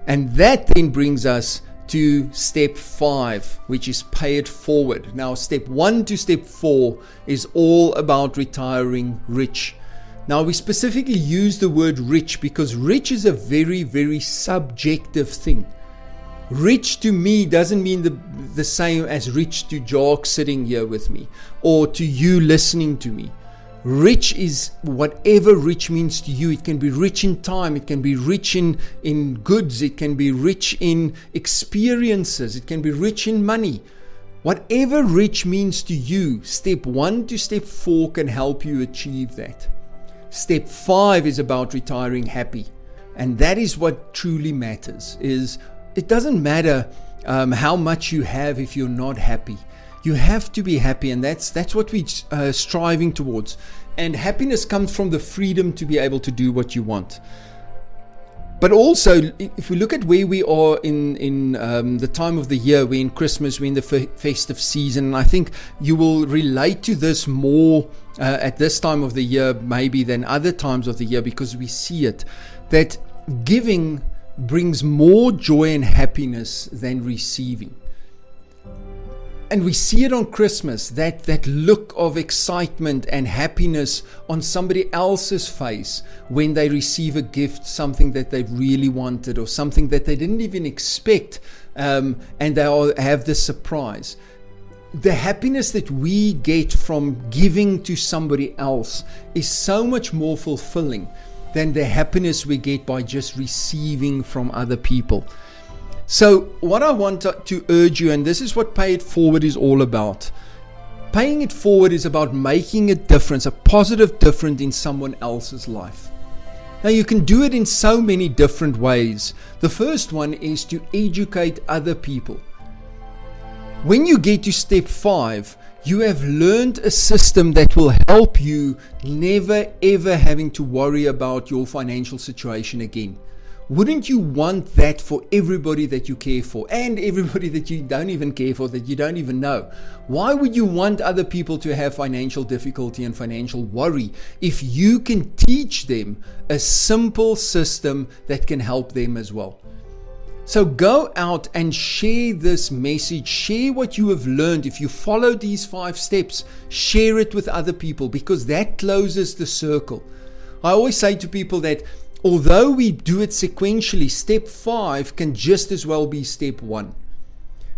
And that then brings us to step 5, which is pay it forward. Now, step 1 to step 4 is all about retiring rich. Now, we specifically use the word rich because rich is a very, very subjective thing. Rich to me doesn't mean the same as rich to Jock sitting here with me or to you listening to me. Rich is whatever rich means to you. It can be rich in time. It can be rich in goods. It can be rich in experiences. It can be rich in money. Whatever rich means to you, step 1 to step 4 can help you achieve that. Step 5 is about retiring happy. And that is what truly matters. It doesn't matter how much you have if you're not happy. You have to be happy, and that's what we're striving towards. And happiness comes from the freedom to be able to do what you want. But also, if we look at where we are in the time of the year, we're in Christmas, we're in the festive season, and I think you will relate to this more at this time of the year maybe than other times of the year, because we see it, that giving brings more joy and happiness than receiving. And we see it on Christmas, that look of excitement and happiness on somebody else's face when they receive a gift, something that they really wanted or something that they didn't even expect, and they have this surprise. The happiness that we get from giving to somebody else is so much more fulfilling than the happiness we get by just receiving from other people. So what I want to urge you, and this is what Pay It Forward is all about. Paying it forward is about making a difference, a positive difference in someone else's life. Now, you can do it in so many different ways. The first one is to educate other people. When you get to step 5, you have learned a system that will help you never ever having to worry about your financial situation again. Wouldn't you want that for everybody that you care for and everybody that you don't even care for, that you don't even know? Why would you want other people to have financial difficulty and financial worry if you can teach them a simple system that can help them as well? So go out and share this message. Share what you have learned. If you follow these 5 steps, share it with other people, because that closes the circle. I always say to people that although we do it sequentially, step 5 can just as well be step 1.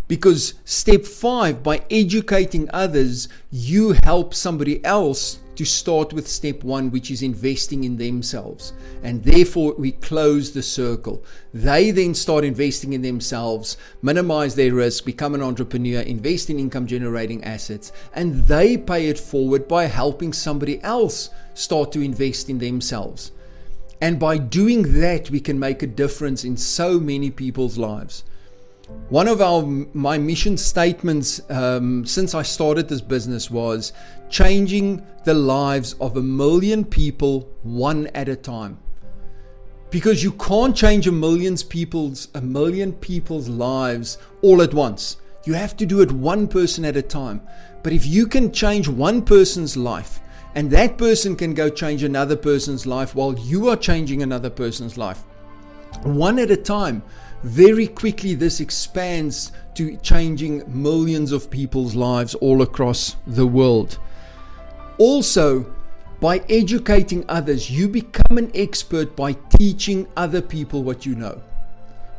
Because step 5, by educating others, you help somebody else to start with step 1, which is investing in themselves. And therefore, we close the circle. They then start investing in themselves, minimize their risk, become an entrepreneur, invest in income generating assets, and they pay it forward by helping somebody else start to invest in themselves. And by doing that, we can make a difference in so many people's lives. One of my mission statements since I started this business was changing the lives of 1 million people one at a time. Because you can't change a million people's lives all at once. You have to do it one person at a time. But if you can change one person's life, and that person can go change another person's life while you are changing another person's life, one at a time, very quickly this expands to changing millions of people's lives all across the world. Also, by educating others, you become an expert by teaching other people what you know.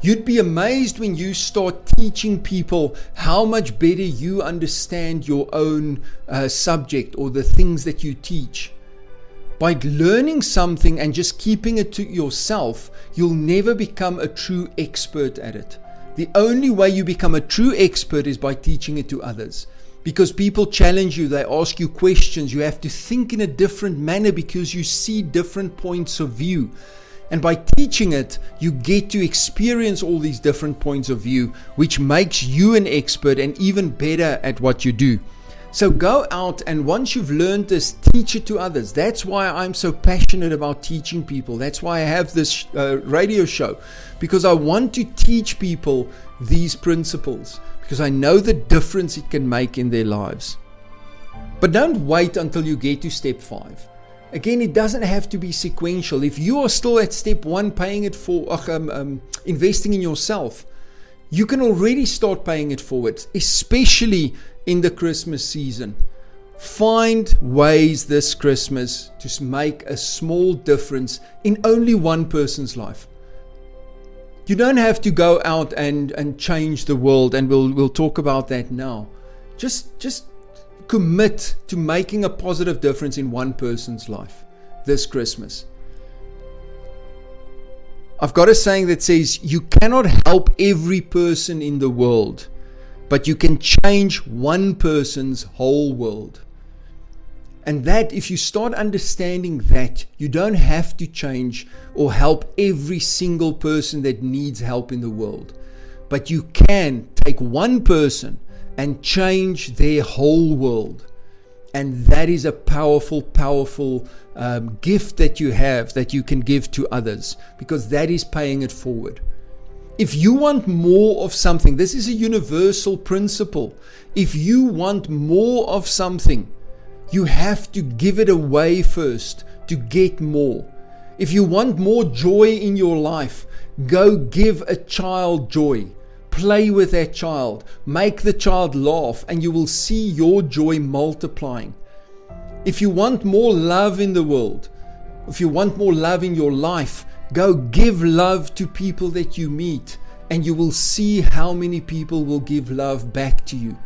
You'd be amazed when you start teaching people how much better you understand your own subject or the things that you teach. By learning something and just keeping it to yourself, you'll never become a true expert at it. The only way you become a true expert is by teaching it to others. Because people challenge you, they ask you questions, you have to think in a different manner because you see different points of view. And by teaching it, you get to experience all these different points of view, which makes you an expert and even better at what you do. So go out, and once you've learned this, teach it to others. That's why I'm so passionate about teaching people. That's why I have this radio show, because I want to teach people these principles, because I know the difference it can make in their lives. But don't wait until you get to step 5. Again, it doesn't have to be sequential. If you are still at step 1, paying it for investing in yourself, you can already start paying it forward, especially in the Christmas season. Find ways this Christmas to make a small difference in only one person's life. You don't have to go out and change the world, and we'll talk about that now. Just commit to making a positive difference in one person's life this Christmas. I've got a saying that says, you cannot help every person in the world, but you can change one person's whole world. And that, if you start understanding that, you don't have to change or help every single person that needs help in the world, but you can take one person and change their whole world. And that is a powerful, powerful gift that you have, that you can give to others, because that is paying it forward. If you want more of something, this is a universal principle. If you want more of something, you have to give it away first to get more. If you want more joy in your life, go give a child joy. Play with that child. Make the child laugh, and you will see your joy multiplying. If you want more love in the world, if you want more love in your life, go give love to people that you meet, and you will see how many people will give love back to you.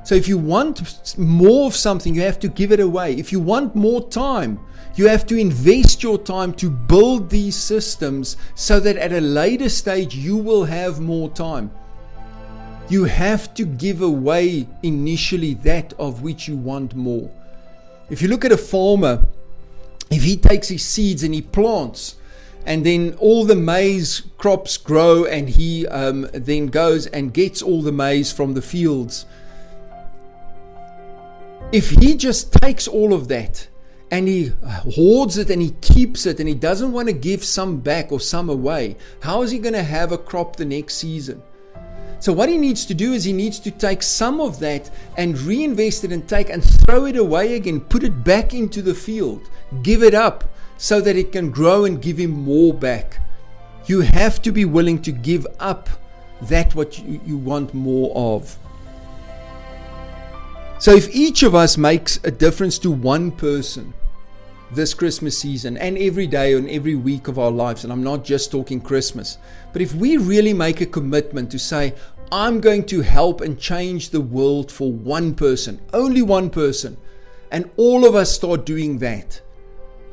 So if you want more of something, you have to give it away. If you want more time, you have to invest your time to build these systems so that at a later stage you will have more time. You have to give away initially that of which you want more. If you look at a farmer, if he takes his seeds and he plants, and then all the maize crops grow, and he then goes and gets all the maize from the fields. If he just takes all of that and he hoards it and he keeps it and he doesn't want to give some back or some away, how is he going to have a crop the next season? So what he needs to do is he needs to take some of that and reinvest it and take and throw it away again, put it back into the field, give it up so that it can grow and give him more back. You have to be willing to give up that what you want more of. So if each of us makes a difference to one person this Christmas season, and every day and every week of our lives, and I'm not just talking Christmas, but if we really make a commitment to say, I'm going to help and change the world for one person, only one person, and all of us start doing that,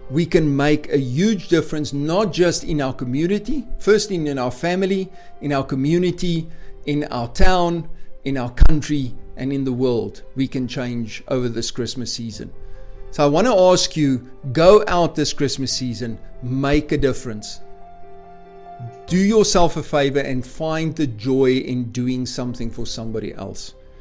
we can make a huge difference, not just in our community, first in our family, in our community, in our town, in our country, and in the world. We can change over this Christmas season. So I want to ask you, go out this Christmas season, make a difference. Do yourself a favor and find the joy in doing something for somebody else.